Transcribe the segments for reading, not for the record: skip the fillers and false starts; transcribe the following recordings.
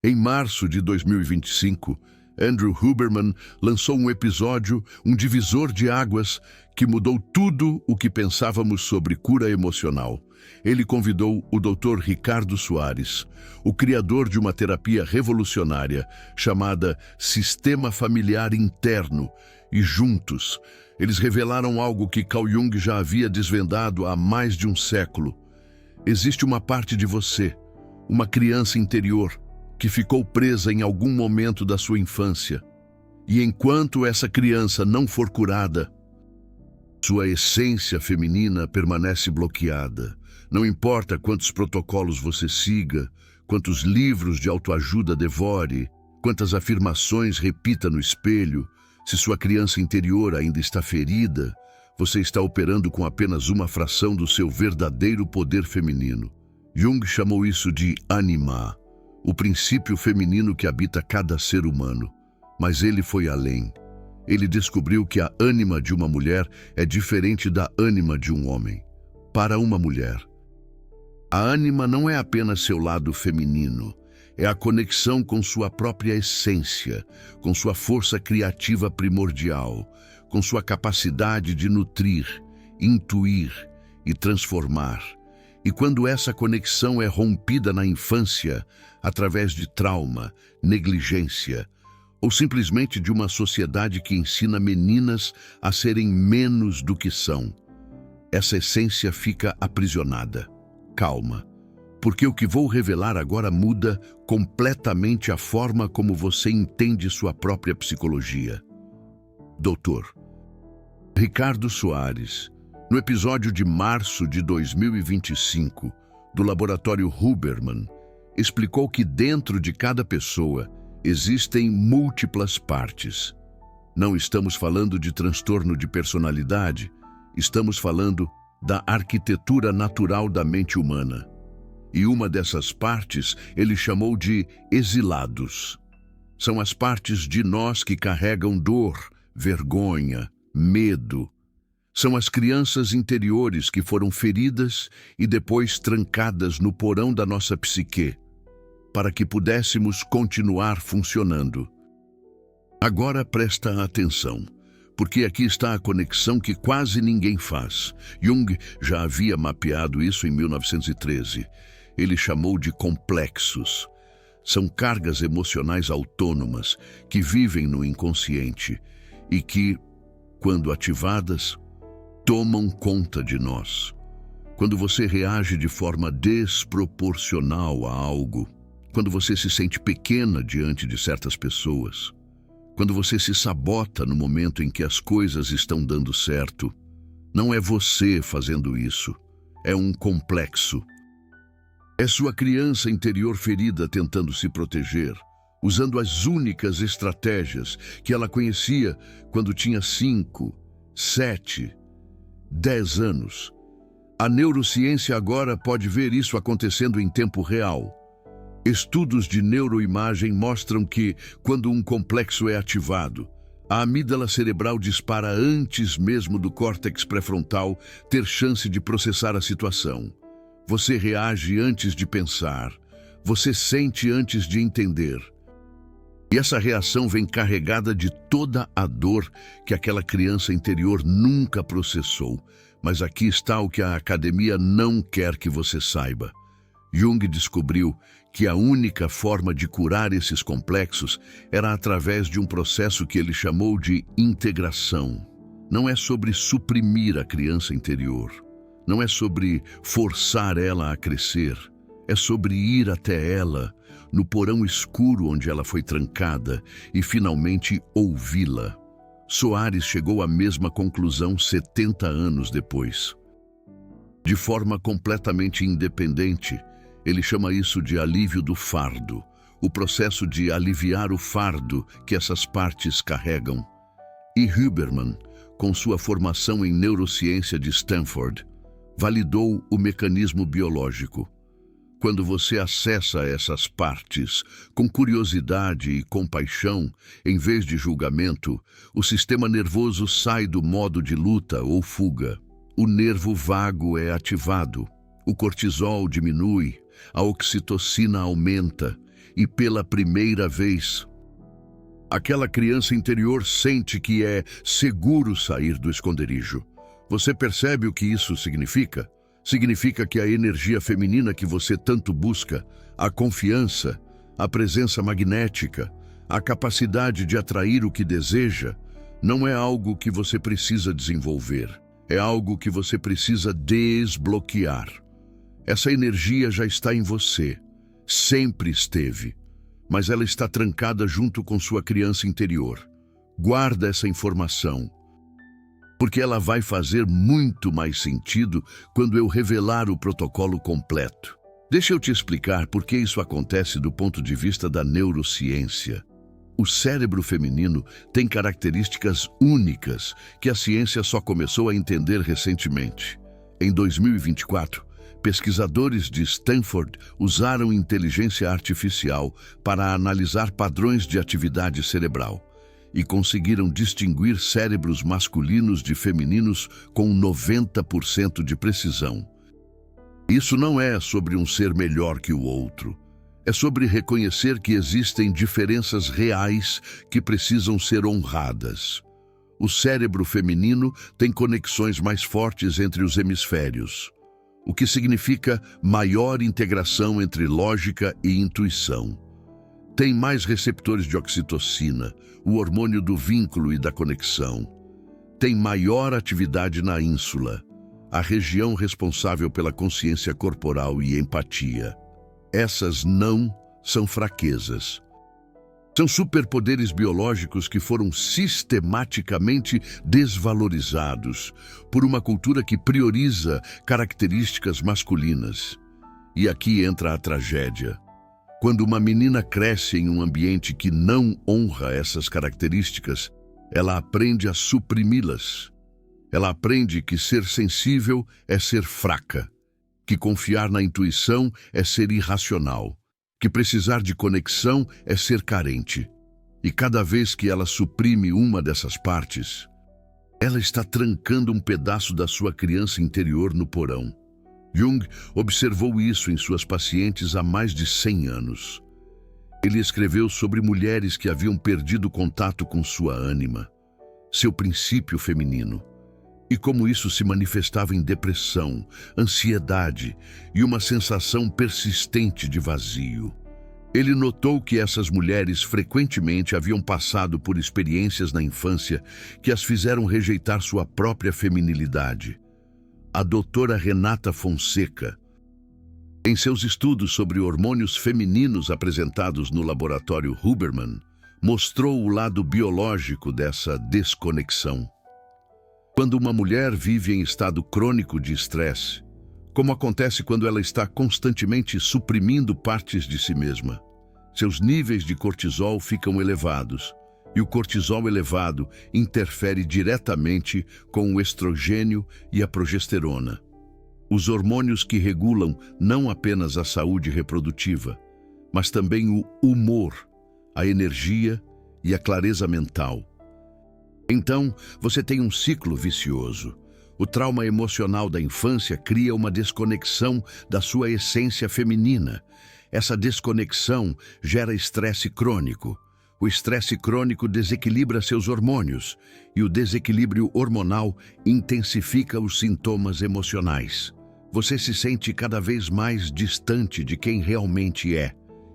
Em março de 2025, Andrew Huberman lançou um episódio, um divisor de águas, que mudou tudo o que pensávamos sobre cura emocional. Ele convidou o Dr. Ricardo Soares, o criador de uma terapia revolucionária chamada Sistema Familiar Interno, e juntos, eles revelaram algo que Carl Jung já havia desvendado há mais de um século. Existe uma parte de você, uma criança interior, que ficou presa em algum momento da sua infância. E enquanto essa criança não for curada, sua essência feminina permanece bloqueada. Não importa quantos protocolos você siga, quantos livros de autoajuda devore, quantas afirmações repita no espelho, se sua criança interior ainda está ferida, você está operando com apenas uma fração do seu verdadeiro poder feminino. Jung chamou isso de ânima, o princípio feminino que habita cada ser humano. Mas ele foi além. Ele descobriu que a ânima de uma mulher é diferente da ânima de um homem. Para uma mulher, a ânima não é apenas seu lado feminino, é a conexão com sua própria essência, com sua força criativa primordial, com sua capacidade de nutrir, intuir e transformar. E quando essa conexão é rompida na infância, através de trauma, negligência, ou simplesmente de uma sociedade que ensina meninas a serem menos do que são, essa essência fica aprisionada. Calma, porque o que vou revelar agora muda completamente a forma como você entende sua própria psicologia. Dr. Ricardo Soares, no episódio de março de 2025, do Laboratório Huberman, explicou que dentro de cada pessoa existem múltiplas partes. Não estamos falando de transtorno de personalidade, estamos falando da arquitetura natural da mente humana. E uma dessas partes ele chamou de exilados. São as partes de nós que carregam dor, vergonha, medo. São as crianças interiores que foram feridas e depois trancadas no porão da nossa psique, para que pudéssemos continuar funcionando. Agora presta atenção, porque aqui está a conexão que quase ninguém faz. Jung já havia mapeado isso em 1913. Ele chamou de complexos. São cargas emocionais autônomas que vivem no inconsciente e que, quando ativadas, tomam conta de nós. Quando você reage de forma desproporcional a algo, quando você se sente pequena diante de certas pessoas, quando você se sabota no momento em que as coisas estão dando certo, não é você fazendo isso, é um complexo. É sua criança interior ferida tentando se proteger, usando as únicas estratégias que ela conhecia quando tinha 5, 7, 10 anos. A neurociência agora pode ver isso acontecendo em tempo real. Estudos de neuroimagem mostram que, quando um complexo é ativado, a amígdala cerebral dispara antes mesmo do córtex pré-frontal ter chance de processar a situação. Você reage antes de pensar, você sente antes de entender. E essa reação vem carregada de toda a dor que aquela criança interior nunca processou. Mas aqui está o que a academia não quer que você saiba. Jung descobriu que a única forma de curar esses complexos era através de um processo que ele chamou de integração. Não é sobre suprimir a criança interior. Não é sobre forçar ela a crescer. É sobre ir até ela, no porão escuro onde ela foi trancada, e finalmente ouvi-la. Soares chegou à mesma conclusão 70 anos depois. De forma completamente independente, ele chama isso de alívio do fardo, o processo de aliviar o fardo que essas partes carregam. E Huberman, com sua formação em neurociência de Stanford, validou o mecanismo biológico. Quando você acessa essas partes com curiosidade e compaixão, em vez de julgamento, o sistema nervoso sai do modo de luta ou fuga. O nervo vago é ativado, o cortisol diminui, a oxitocina aumenta, e pela primeira vez. Aquela criança interior sente que é seguro sair do esconderijo. Você percebe o que isso significa? Significa que a energia feminina que você tanto busca, a confiança, a presença magnética, a capacidade de atrair o que deseja, não é algo que você precisa desenvolver. É algo que você precisa desbloquear. Essa energia já está em você. Sempre esteve. Mas ela está trancada junto com sua criança interior. Guarda essa informação, porque ela vai fazer muito mais sentido quando eu revelar o protocolo completo. Deixa eu te explicar por que isso acontece do ponto de vista da neurociência. O cérebro feminino tem características únicas que a ciência só começou a entender recentemente. Em 2024, pesquisadores de Stanford usaram inteligência artificial para analisar padrões de atividade cerebral e conseguiram distinguir cérebros masculinos de femininos com 90% de precisão. Isso não é sobre um ser melhor que o outro. É sobre reconhecer que existem diferenças reais que precisam ser honradas. O cérebro feminino tem conexões mais fortes entre os hemisférios, o que significa maior integração entre lógica e intuição. Tem mais receptores de oxitocina, o hormônio do vínculo e da conexão. Tem maior atividade na ínsula, a região responsável pela consciência corporal e empatia. Essas não são fraquezas. São superpoderes biológicos que foram sistematicamente desvalorizados por uma cultura que prioriza características masculinas. E aqui entra a tragédia. Quando uma menina cresce em um ambiente que não honra essas características, ela aprende a suprimi-las. Ela aprende que ser sensível é ser fraca, que confiar na intuição é ser irracional, que precisar de conexão é ser carente. E cada vez que ela suprime uma dessas partes, ela está trancando um pedaço da sua criança interior no porão. Jung observou isso em suas pacientes há mais de 100 anos. Ele escreveu sobre mulheres que haviam perdido contato com sua ânima, seu princípio feminino, e como isso se manifestava em depressão, ansiedade e uma sensação persistente de vazio. Ele notou que essas mulheres frequentemente haviam passado por experiências na infância que as fizeram rejeitar sua própria feminilidade. A doutora Renata Fonseca, em seus estudos sobre hormônios femininos apresentados no laboratório Huberman, mostrou o lado biológico dessa desconexão. Quando uma mulher vive em estado crônico de estresse, como acontece quando ela está constantemente suprimindo partes de si mesma, seus níveis de cortisol ficam elevados, e o cortisol elevado interfere diretamente com o estrogênio e a progesterona, os hormônios que regulam não apenas a saúde reprodutiva, mas também o humor, a energia e a clareza mental. Então, você tem um ciclo vicioso. O trauma emocional da infância cria uma desconexão da sua essência feminina. Essa desconexão gera estresse crônico. O estresse crônico desequilibra seus hormônios, e o desequilíbrio hormonal intensifica os sintomas emocionais. Você se sente cada vez mais distante de quem realmente é.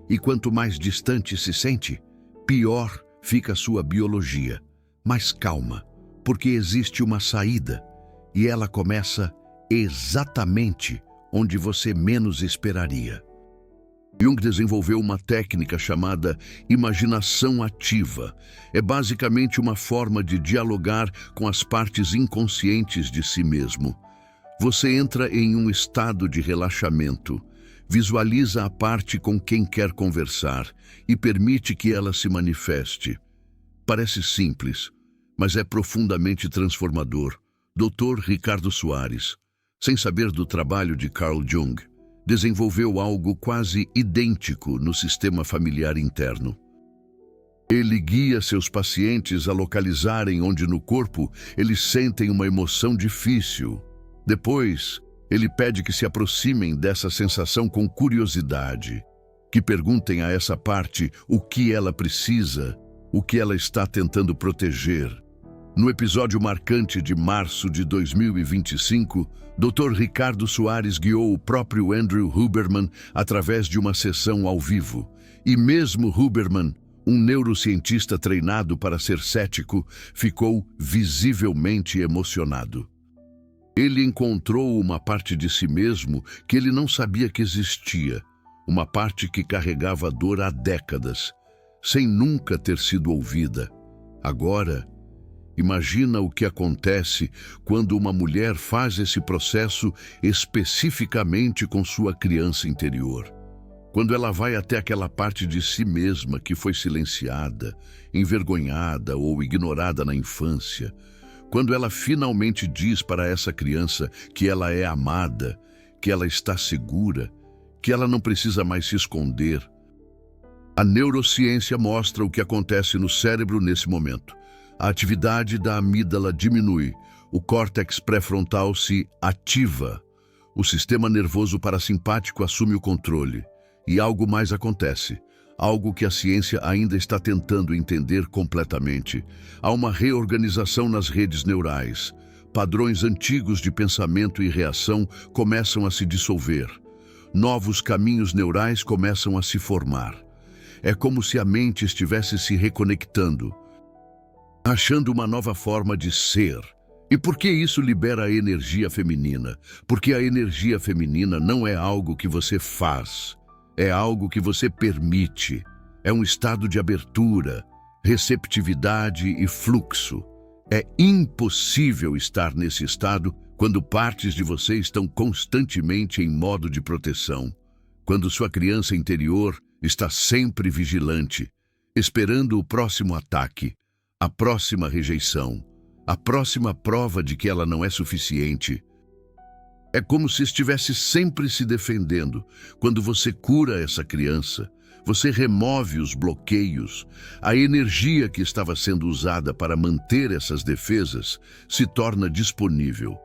E quanto mais distante se sente, pior fica a sua biologia. Mas calma, porque existe uma saída, e ela começa exatamente onde você menos esperaria. Jung desenvolveu uma técnica chamada imaginação ativa. É basicamente uma forma de dialogar com as partes inconscientes de si mesmo. Você entra em um estado de relaxamento, visualiza a parte com quem quer conversar e permite que ela se manifeste. Parece simples, mas é profundamente transformador. Dr. Ricardo Soares, sem saber do trabalho de Carl Jung, desenvolveu algo quase idêntico no sistema familiar interno. Ele guia seus pacientes a localizarem onde no corpo eles sentem uma emoção difícil. Depois, ele pede que se aproximem dessa sensação com curiosidade. que perguntem a essa parte o que ela precisa, o que ela está tentando proteger. No episódio marcante de março de 2025, Dr. Ricardo Soares guiou o próprio Andrew Huberman através de uma sessão ao vivo. E mesmo Huberman, um neurocientista treinado para ser cético, ficou visivelmente emocionado. Ele encontrou uma parte de si mesmo que ele não sabia que existia, uma parte que carregava dor há décadas, sem nunca ter sido ouvida. Agora, imagina o que acontece quando uma mulher faz esse processo especificamente com sua criança interior. Quando ela vai até aquela parte de si mesma que foi silenciada, envergonhada ou ignorada na infância. Quando ela finalmente diz para essa criança que ela é amada, que ela está segura, que ela não precisa mais se esconder. A neurociência mostra o que acontece no cérebro nesse momento. A atividade da amígdala diminui, o córtex pré-frontal se ativa, o sistema nervoso parasimpático assume o controle. E algo mais acontece, algo que a ciência ainda está tentando entender completamente. Há uma reorganização nas redes neurais. Padrões antigos de pensamento e reação começam a se dissolver. Novos caminhos neurais começam a se formar. É como se a mente estivesse se reconectando, achando uma nova forma de ser. E por que isso libera a energia feminina? Porque a energia feminina não é algo que você faz. É algo que você permite. É um estado de abertura, receptividade e fluxo. É impossível estar nesse estado quando partes de você estão constantemente em modo de proteção. Quando sua criança interior está sempre vigilante, esperando o próximo ataque, a próxima rejeição, a próxima prova de que ela não é suficiente. É como se estivesse sempre se defendendo. Quando você cura essa criança, você remove os bloqueios. A energia que estava sendo usada para manter essas defesas se torna disponível.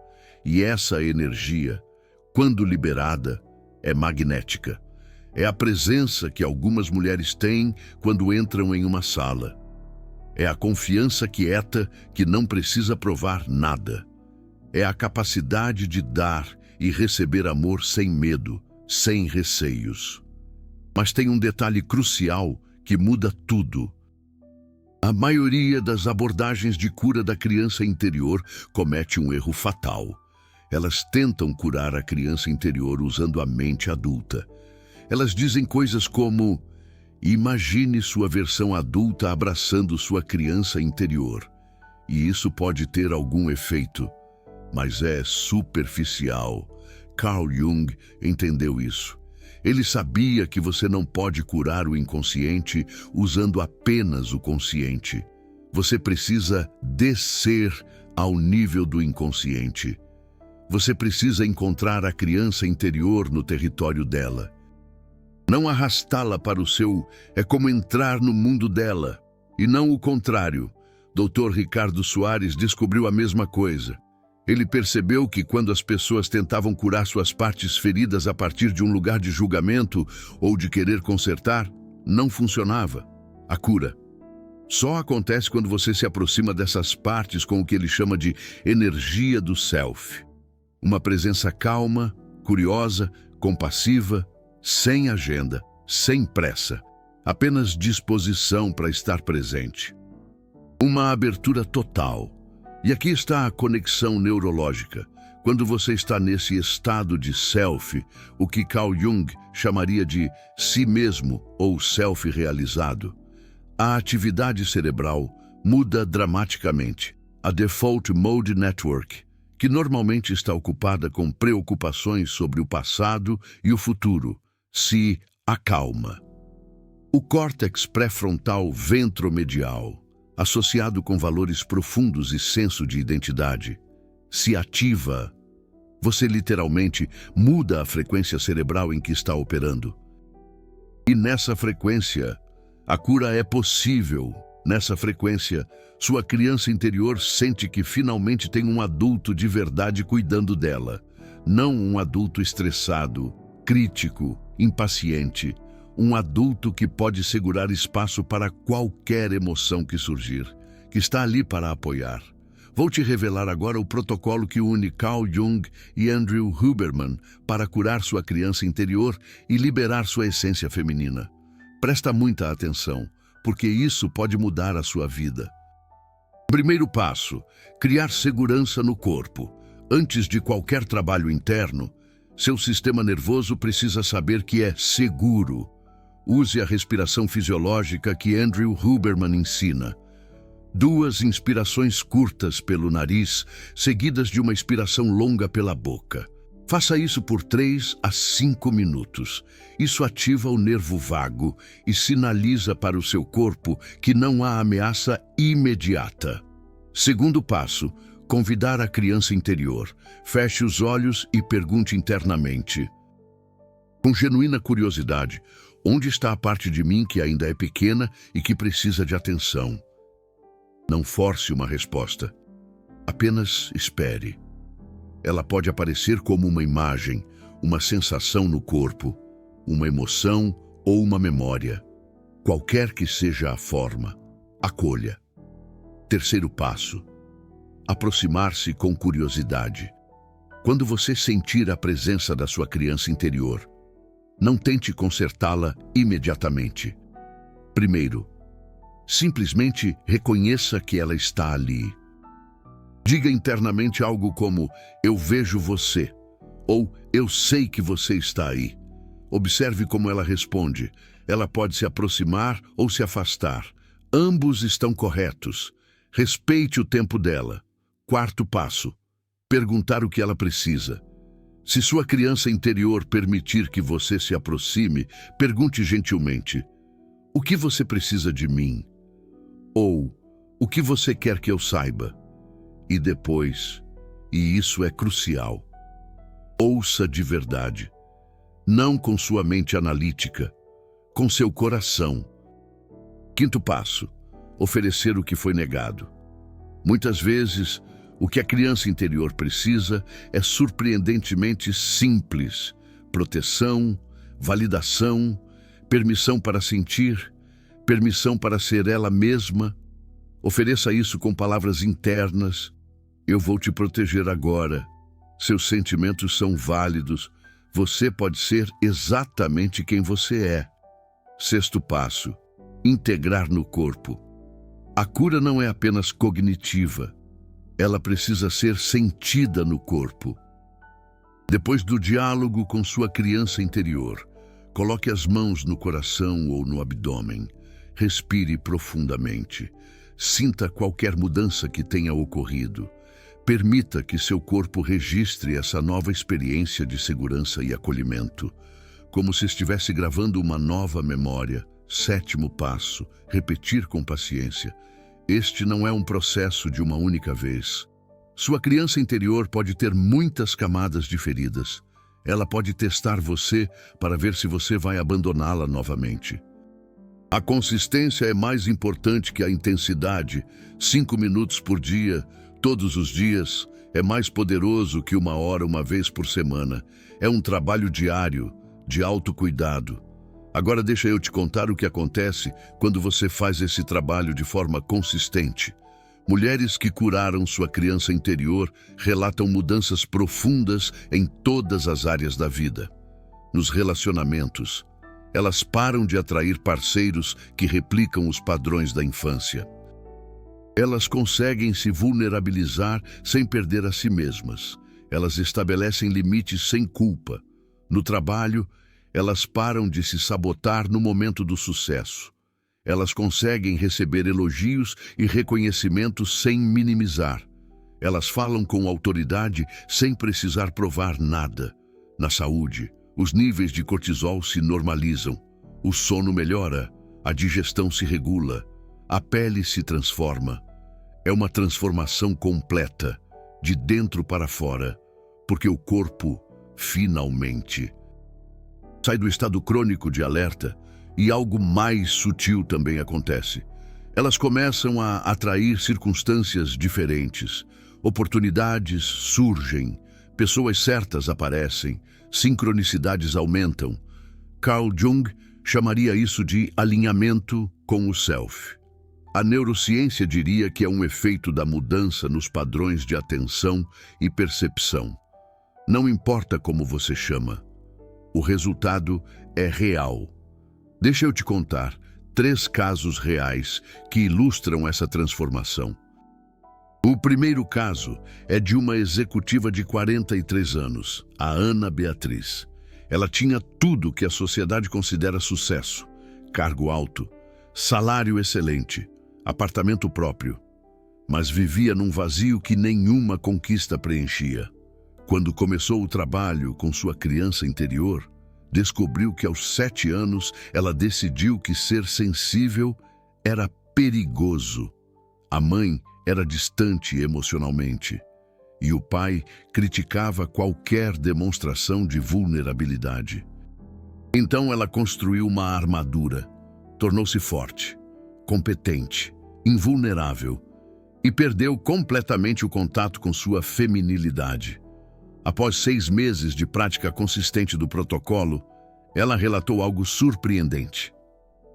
E essa energia, quando liberada, é magnética. É a presença que algumas mulheres têm quando entram em uma sala. É a confiança quieta que não precisa provar nada. É a capacidade de dar e receber amor sem medo, sem receios. Mas tem um detalhe crucial que muda tudo. A maioria das abordagens de cura da criança interior comete um erro fatal. Elas tentam curar a criança interior usando a mente adulta. Elas dizem coisas como: imagine sua versão adulta abraçando sua criança interior. E isso pode ter algum efeito, mas é superficial. Carl Jung entendeu isso. Ele sabia que você não pode curar o inconsciente usando apenas o consciente. Você precisa descer ao nível do inconsciente. Você precisa encontrar a criança interior no território dela. Não arrastá-la para o seu é como entrar no mundo dela, e não o contrário. Dr. Ricardo Soares descobriu a mesma coisa. Ele percebeu que quando as pessoas tentavam curar suas partes feridas a partir de um lugar de julgamento ou de querer consertar, não funcionava. A cura só acontece quando você se aproxima dessas partes com o que ele chama de energia do self. Uma presença calma, curiosa, compassiva, sem agenda, sem pressa, apenas disposição para estar presente. Uma abertura total. E aqui está a conexão neurológica. Quando você está nesse estado de self, o que Carl Jung chamaria de si mesmo ou self realizado, a atividade cerebral muda dramaticamente. A Default Mode Network, que normalmente está ocupada com preocupações sobre o passado e o futuro, se acalma. O córtex pré-frontal ventromedial, associado com valores profundos e senso de identidade, se ativa. Você literalmente muda a frequência cerebral em que está operando. E nessa frequência, a cura é possível. Nessa frequência, sua criança interior sente que finalmente tem um adulto de verdade cuidando dela. Não um adulto estressado, crítico, impaciente, um adulto que pode segurar espaço para qualquer emoção que surgir, que está ali para apoiar. Vou te revelar agora o protocolo que une Carl Jung e Andrew Huberman para curar sua criança interior e liberar sua essência feminina. Presta muita atenção, porque isso pode mudar a sua vida. Primeiro passo: criar segurança no corpo. Antes de qualquer trabalho interno, seu sistema nervoso precisa saber que é seguro. Use a respiração fisiológica que Andrew Huberman ensina. 2 inspirações curtas pelo nariz, seguidas de uma expiração longa pela boca. Faça isso por 3 a 5 minutos. Isso ativa o nervo vago e sinaliza para o seu corpo que não há ameaça imediata. Segundo passo: convidar a criança interior. Feche os olhos e pergunte internamente, com genuína curiosidade: onde está a parte de mim que ainda é pequena e que precisa de atenção? Não force uma resposta. Apenas espere. Ela pode aparecer como uma imagem, uma sensação no corpo, uma emoção ou uma memória. Qualquer que seja a forma, acolha. Terceiro passo: aproximar-se com curiosidade. Quando você sentir a presença da sua criança interior, não tente consertá-la imediatamente. Primeiro, simplesmente reconheça que ela está ali. Diga internamente algo como: eu vejo você, ou eu sei que você está aí. Observe como ela responde. Ela pode se aproximar ou se afastar. Ambos estão corretos. Respeite o tempo dela. Quarto passo: perguntar o que ela precisa. Se sua criança interior permitir que você se aproxime, pergunte gentilmente: o que você precisa de mim? Ou, o que você quer que eu saiba? E depois, e isso é crucial, ouça de verdade. Não com sua mente analítica, com seu coração. Quinto passo: oferecer o que foi negado. Muitas vezes, o que a criança interior precisa é surpreendentemente simples: proteção, validação, permissão para sentir, permissão para ser ela mesma. Ofereça isso com palavras internas: eu vou te proteger agora. Seus sentimentos são válidos. Você pode ser exatamente quem você é. Sexto passo: integrar no corpo. A cura não é apenas cognitiva. Ela precisa ser sentida no corpo. Depois do diálogo com sua criança interior, coloque as mãos no coração ou no abdômen. Respire profundamente. Sinta qualquer mudança que tenha ocorrido. Permita que seu corpo registre essa nova experiência de segurança e acolhimento, como se estivesse gravando uma nova memória. Sétimo passo: repetir com paciência. Este não é um processo de uma única vez. Sua criança interior pode ter muitas camadas de feridas. Ela pode testar você para ver se você vai abandoná-la novamente. A consistência é mais importante que a intensidade. 5 minutos por dia, todos os dias, é mais poderoso que 1 hora uma vez por semana. É um trabalho diário, de autocuidado. Agora deixa eu te contar o que acontece quando você faz esse trabalho de forma consistente. Mulheres que curaram sua criança interior relatam mudanças profundas em todas as áreas da vida. Nos relacionamentos, elas param de atrair parceiros que replicam os padrões da infância. Elas conseguem se vulnerabilizar sem perder a si mesmas. Elas estabelecem limites sem culpa. No trabalho, elas param de se sabotar no momento do sucesso. Elas conseguem receber elogios e reconhecimentos sem minimizar. Elas falam com autoridade sem precisar provar nada. Na saúde, os níveis de cortisol se normalizam. O sono melhora, a digestão se regula, a pele se transforma. É uma transformação completa, de dentro para fora, porque o corpo, finalmente, sai do estado crônico de alerta e algo mais sutil também acontece. Elas começam a atrair circunstâncias diferentes. Oportunidades surgem, pessoas certas aparecem, sincronicidades aumentam. Carl Jung chamaria isso de alinhamento com o self. A neurociência diria que é um efeito da mudança nos padrões de atenção e percepção. Não importa como você chama, o resultado é real. Deixa eu te contar 3 casos reais que ilustram essa transformação. O primeiro caso é de uma executiva de 43 anos, a Ana Beatriz. Ela tinha tudo que a sociedade considera sucesso: cargo alto, salário excelente, apartamento próprio. Mas vivia num vazio que nenhuma conquista preenchia. Quando começou o trabalho com sua criança interior, descobriu que aos 7 anos ela decidiu que ser sensível era perigoso. A mãe era distante emocionalmente e o pai criticava qualquer demonstração de vulnerabilidade. Então ela construiu uma armadura, tornou-se forte, competente, invulnerável e perdeu completamente o contato com sua feminilidade. Após 6 meses de prática consistente do protocolo, ela relatou algo surpreendente.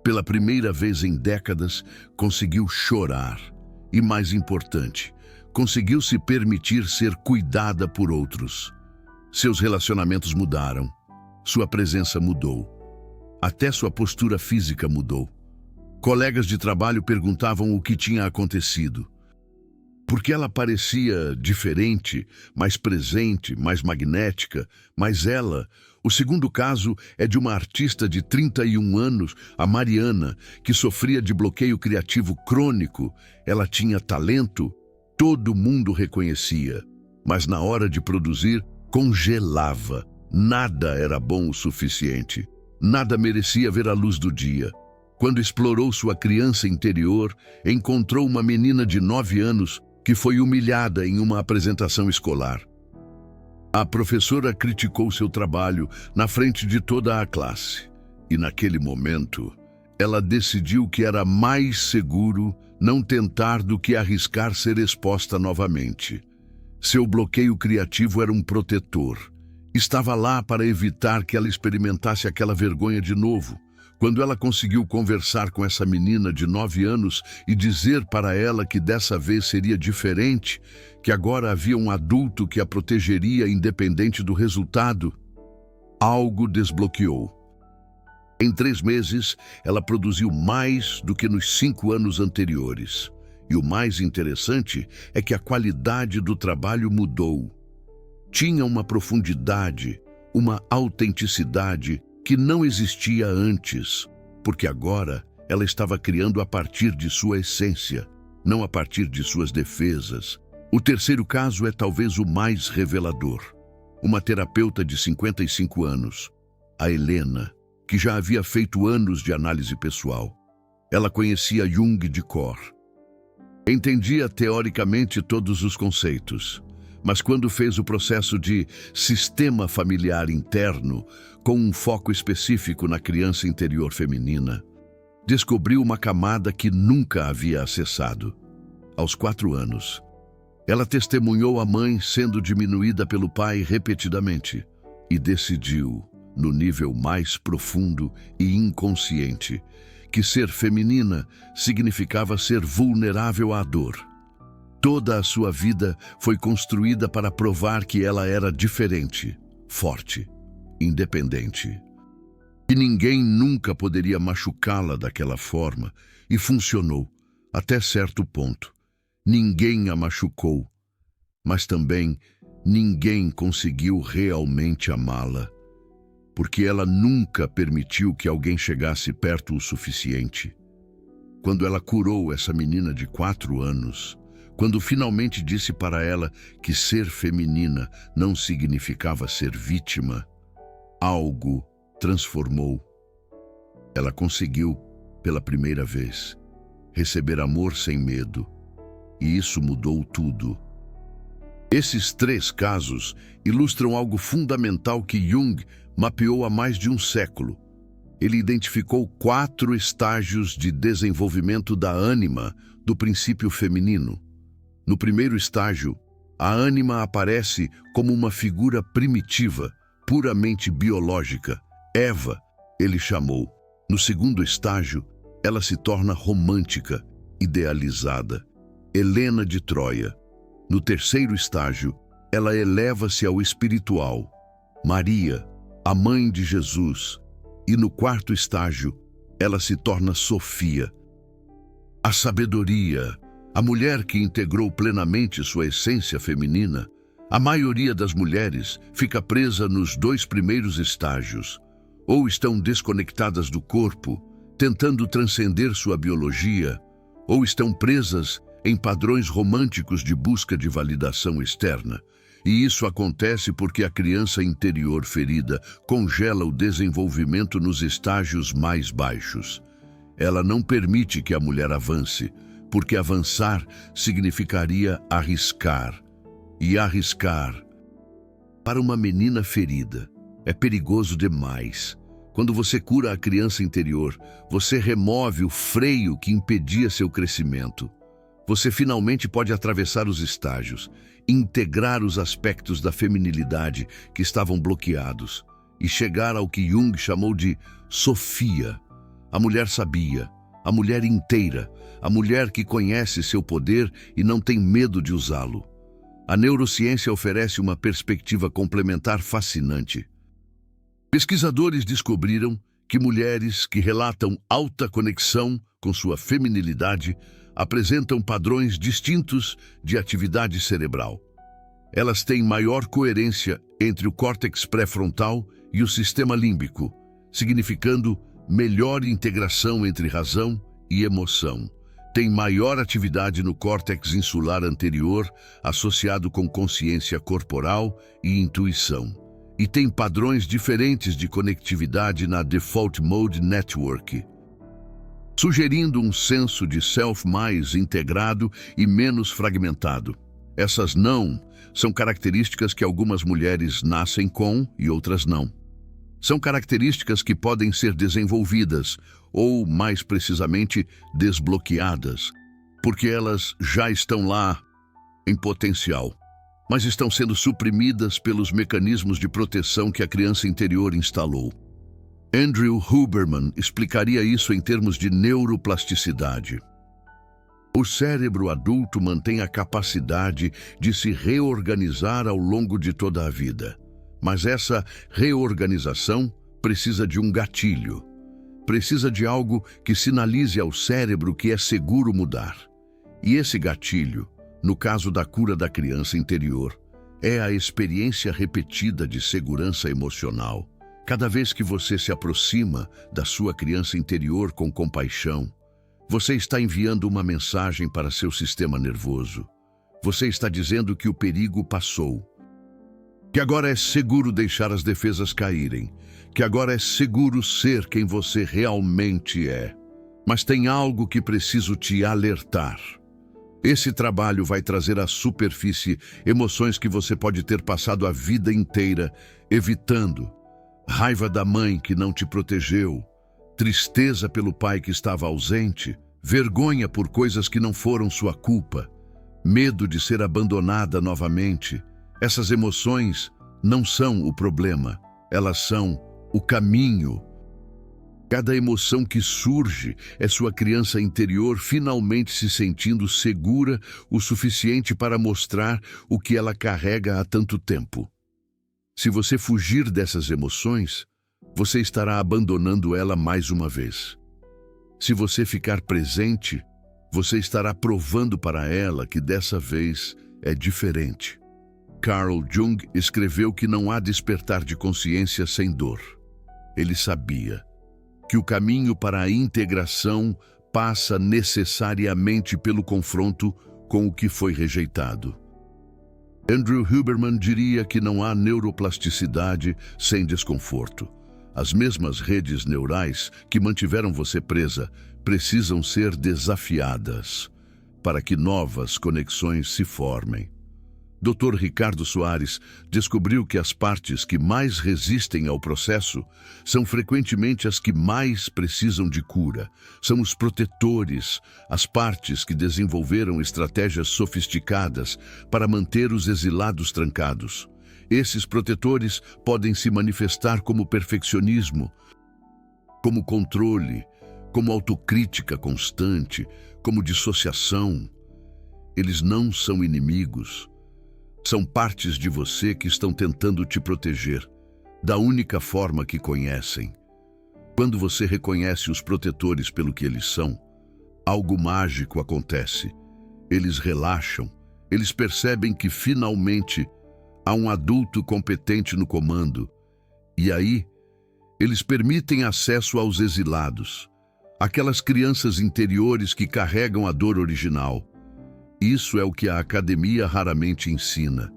Pela primeira vez em décadas, conseguiu chorar. E mais importante, conseguiu se permitir ser cuidada por outros. Seus relacionamentos mudaram. Sua presença mudou. Até sua postura física mudou. Colegas de trabalho perguntavam o que tinha acontecido. Porque ela parecia diferente, mais presente, mais magnética, mas ela... O segundo caso é de uma artista de 31 anos, a Mariana, que sofria de bloqueio criativo crônico. Ela tinha talento, todo mundo reconhecia, mas na hora de produzir, congelava. Nada era bom o suficiente, nada merecia ver a luz do dia. Quando explorou sua criança interior, encontrou uma menina de 9 anos que foi humilhada em uma apresentação escolar. A professora criticou seu trabalho na frente de toda a classe. E naquele momento, ela decidiu que era mais seguro não tentar do que arriscar ser exposta novamente. Seu bloqueio criativo era um protetor. Estava lá para evitar que ela experimentasse aquela vergonha de novo. Quando ela conseguiu conversar com essa menina de 9 anos e dizer para ela que dessa vez seria diferente, que agora havia um adulto que a protegeria independente do resultado, algo desbloqueou. Em 3 meses, ela produziu mais do que nos 5 anos anteriores. E o mais interessante é que a qualidade do trabalho mudou. Tinha uma profundidade, uma autenticidade que não existia antes, porque agora ela estava criando a partir de sua essência, não a partir de suas defesas. O terceiro caso é talvez o mais revelador. Uma terapeuta de 55 anos, a Helena, que já havia feito anos de análise pessoal. Ela conhecia Jung de cor. Entendia teoricamente todos os conceitos, mas quando fez o processo de sistema familiar interno, com um foco específico na criança interior feminina, descobriu uma camada que nunca havia acessado. Aos 4 anos, ela testemunhou a mãe sendo diminuída pelo pai repetidamente e decidiu, no nível mais profundo e inconsciente, que ser feminina significava ser vulnerável à dor. Toda a sua vida foi construída para provar que ela era diferente, forte, independente. E ninguém nunca poderia machucá-la daquela forma, e funcionou, até certo ponto. Ninguém a machucou, mas também ninguém conseguiu realmente amá-la, porque ela nunca permitiu que alguém chegasse perto o suficiente. Quando ela curou essa menina de 4 anos, quando finalmente disse para ela que ser feminina não significava ser vítima, algo transformou. Ela conseguiu, pela primeira vez, receber amor sem medo, e isso mudou tudo. Esses 3 casos ilustram algo fundamental que Jung mapeou há mais de um século. Ele identificou 4 estágios de desenvolvimento da ânima do princípio feminino. No primeiro estágio, a ânima aparece como uma figura primitiva, puramente biológica. Eva, ele chamou. No segundo estágio, ela se torna romântica, idealizada, Helena de Troia. No terceiro estágio, ela eleva-se ao espiritual, Maria, a mãe de Jesus. E no quarto estágio, ela se torna Sofia, a sabedoria, a mulher que integrou plenamente sua essência feminina. A maioria das mulheres fica presa nos dois primeiros estágios, ou estão desconectadas do corpo, tentando transcender sua biologia, ou estão presas em padrões românticos de busca de validação externa. E isso acontece porque a criança interior ferida congela o desenvolvimento nos estágios mais baixos. Ela não permite que a mulher avance, porque avançar significaria arriscar. E arriscar, para uma menina ferida, é perigoso demais. Quando você cura a criança interior, você remove o freio que impedia seu crescimento. Você finalmente pode atravessar os estágios, integrar os aspectos da feminilidade que estavam bloqueados e chegar ao que Jung chamou de Sofia, a mulher sabia, a mulher inteira, a mulher que conhece seu poder e não tem medo de usá-lo. A neurociência oferece uma perspectiva complementar fascinante. Pesquisadores descobriram que mulheres que relatam alta conexão com sua feminilidade apresentam padrões distintos de atividade cerebral. Elas têm maior coerência entre o córtex pré-frontal e o sistema límbico, significando melhor integração entre razão e emoção. Tem maior atividade no córtex insular anterior, associado com consciência corporal e intuição. E tem padrões diferentes de conectividade na Default Mode Network, sugerindo um senso de self mais integrado e menos fragmentado. Essas não são características que algumas mulheres nascem com e outras não. São características que podem ser desenvolvidas, ou, mais precisamente, desbloqueadas, porque elas já estão lá em potencial, mas estão sendo suprimidas pelos mecanismos de proteção que a criança interior instalou. Andrew Huberman explicaria isso em termos de neuroplasticidade. O cérebro adulto mantém a capacidade de se reorganizar ao longo de toda a vida. Mas essa reorganização precisa de um gatilho. Precisa de algo que sinalize ao cérebro que é seguro mudar. E esse gatilho, no caso da cura da criança interior, é a experiência repetida de segurança emocional. Cada vez que você se aproxima da sua criança interior com compaixão, você está enviando uma mensagem para seu sistema nervoso. Você está dizendo que o perigo passou, que agora é seguro deixar as defesas caírem, que agora é seguro ser quem você realmente é. Mas tem algo que preciso te alertar. Esse trabalho vai trazer à superfície emoções que você pode ter passado a vida inteira evitando. Raiva da mãe que não te protegeu, tristeza pelo pai que estava ausente, vergonha por coisas que não foram sua culpa, medo de ser abandonada novamente. Essas emoções não são o problema, elas são o caminho. Cada emoção que surge é sua criança interior finalmente se sentindo segura o suficiente para mostrar o que ela carrega há tanto tempo. Se você fugir dessas emoções, você estará abandonando ela mais uma vez. Se você ficar presente, você estará provando para ela que dessa vez é diferente. Carl Jung escreveu que não há despertar de consciência sem dor. Ele sabia que o caminho para a integração passa necessariamente pelo confronto com o que foi rejeitado. Andrew Huberman diria que não há neuroplasticidade sem desconforto. As mesmas redes neurais que mantiveram você presa precisam ser desafiadas para que novas conexões se formem. Dr. Ricardo Soares descobriu que as partes que mais resistem ao processo são frequentemente as que mais precisam de cura. São os protetores, as partes que desenvolveram estratégias sofisticadas para manter os exilados trancados. Esses protetores podem se manifestar como perfeccionismo, como controle, como autocrítica constante, como dissociação. Eles não são inimigos. São partes de você que estão tentando te proteger, da única forma que conhecem. Quando você reconhece os protetores pelo que eles são, algo mágico acontece. Eles relaxam, eles percebem que finalmente há um adulto competente no comando. E aí, eles permitem acesso aos exilados, aquelas crianças interiores que carregam a dor original. Isso é o que a academia raramente ensina.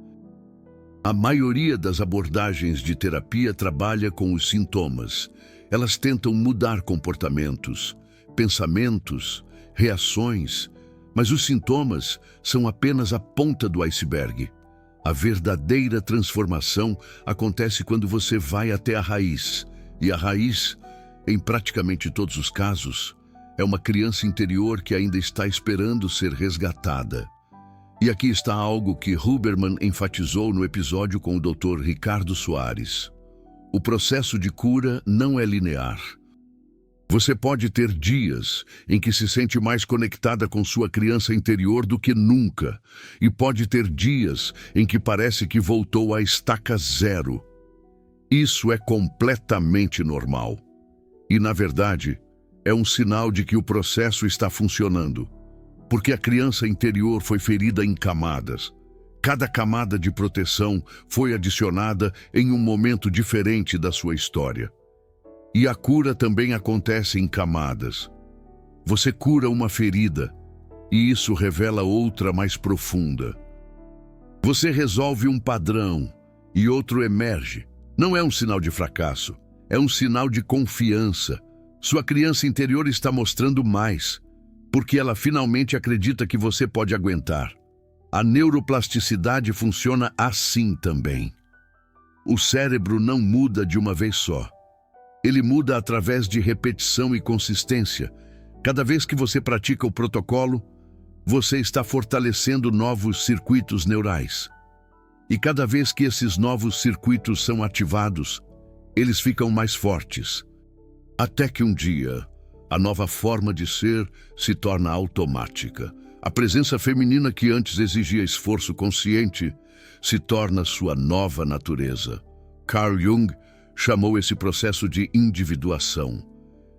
A maioria das abordagens de terapia trabalha com os sintomas. Elas tentam mudar comportamentos, pensamentos, reações, mas os sintomas são apenas a ponta do iceberg. A verdadeira transformação acontece quando você vai até a raiz. E a raiz, em praticamente todos os casos, é uma criança interior que ainda está esperando ser resgatada. E aqui está algo que Huberman enfatizou no episódio com o Dr. Ricardo Soares. O processo de cura não é linear. Você pode ter dias em que se sente mais conectada com sua criança interior do que nunca, e pode ter dias em que parece que voltou à estaca zero. Isso é completamente normal. E, na verdade, é um sinal de que o processo está funcionando, porque a criança interior foi ferida em camadas. Cada camada de proteção foi adicionada em um momento diferente da sua história. E a cura também acontece em camadas. Você cura uma ferida, e isso revela outra mais profunda. Você resolve um padrão, e outro emerge. Não é um sinal de fracasso, é um sinal de confiança. Sua criança interior está mostrando mais, porque ela finalmente acredita que você pode aguentar. A neuroplasticidade funciona assim também. O cérebro não muda de uma vez só. Ele muda através de repetição e consistência. Cada vez que você pratica o protocolo, você está fortalecendo novos circuitos neurais. E cada vez que esses novos circuitos são ativados, eles ficam mais fortes. Até que um dia, a nova forma de ser se torna automática. A presença feminina que antes exigia esforço consciente se torna sua nova natureza. Carl Jung chamou esse processo de individuação.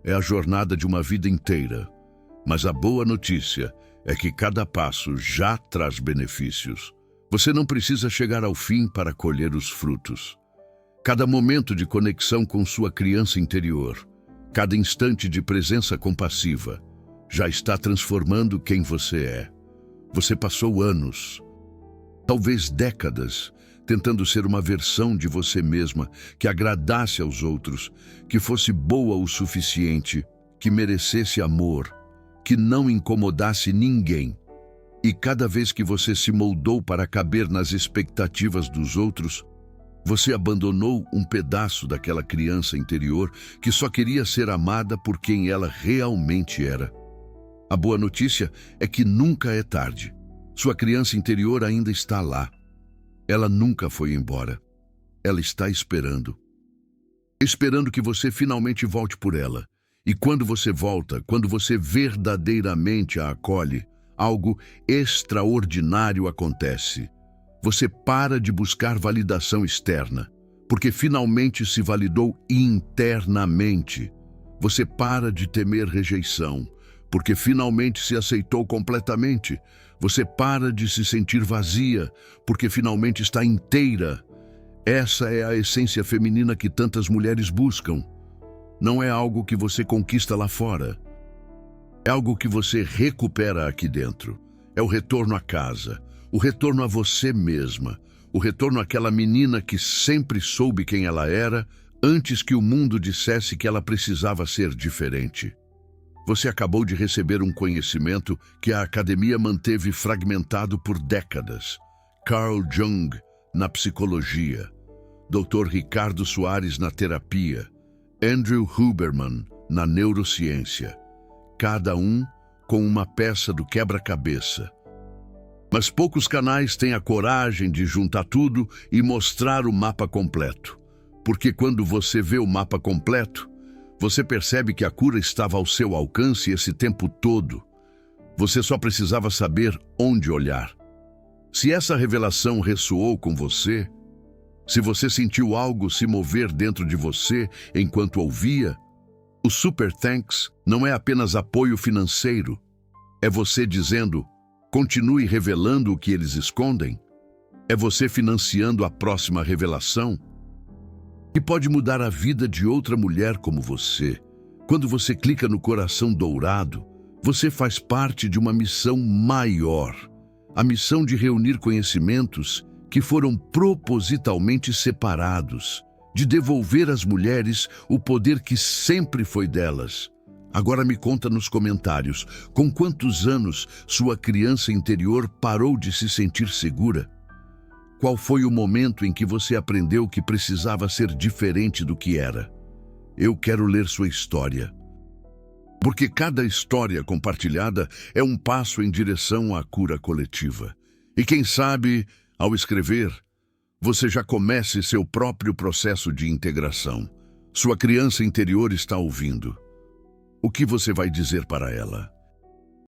É a jornada de uma vida inteira. Mas a boa notícia é que cada passo já traz benefícios. Você não precisa chegar ao fim para colher os frutos. Cada momento de conexão com sua criança interior, cada instante de presença compassiva, já está transformando quem você é. Você passou anos, talvez décadas, tentando ser uma versão de você mesma que agradasse aos outros, que fosse boa o suficiente, que merecesse amor, que não incomodasse ninguém. E cada vez que você se moldou para caber nas expectativas dos outros, você abandonou um pedaço daquela criança interior que só queria ser amada por quem ela realmente era. A boa notícia é que nunca é tarde. Sua criança interior ainda está lá. Ela nunca foi embora. Ela está esperando. Esperando que você finalmente volte por ela. E quando você volta, quando você verdadeiramente a acolhe, algo extraordinário acontece. Você para de buscar validação externa, porque finalmente se validou internamente. Você para de temer rejeição, porque finalmente se aceitou completamente. Você para de se sentir vazia, porque finalmente está inteira. Essa é a essência feminina que tantas mulheres buscam. Não é algo que você conquista lá fora. É algo que você recupera aqui dentro. É o retorno à casa, o retorno a você mesma, o retorno àquela menina que sempre soube quem ela era antes que o mundo dissesse que ela precisava ser diferente. Você acabou de receber um conhecimento que a academia manteve fragmentado por décadas. Carl Jung na psicologia, Dr. Ricardo Soares na terapia, Andrew Huberman na neurociência. Cada um com uma peça do quebra-cabeça. Mas poucos canais têm a coragem de juntar tudo e mostrar o mapa completo. Porque quando você vê o mapa completo, Você percebe que a cura estava ao seu alcance esse tempo todo. Você só precisava saber onde olhar. Se essa revelação ressoou com você, se você sentiu algo se mover dentro de você enquanto ouvia, o Super Thanks não é apenas apoio financeiro. É você dizendo, continue revelando o que eles escondem. É você financiando a próxima revelação, que pode mudar a vida de outra mulher como você. Quando você clica no coração dourado, você faz parte de uma missão maior. A missão de reunir conhecimentos que foram propositalmente separados, de devolver às mulheres o poder que sempre foi delas. Agora me conta nos comentários, com quantos anos sua criança interior parou de se sentir segura? Qual foi o momento em que você aprendeu que precisava ser diferente do que era? Eu quero ler sua história. Porque cada história compartilhada é um passo em direção à cura coletiva. E quem sabe, ao escrever, você já comece seu próprio processo de integração. Sua criança interior está ouvindo. O que você vai dizer para ela?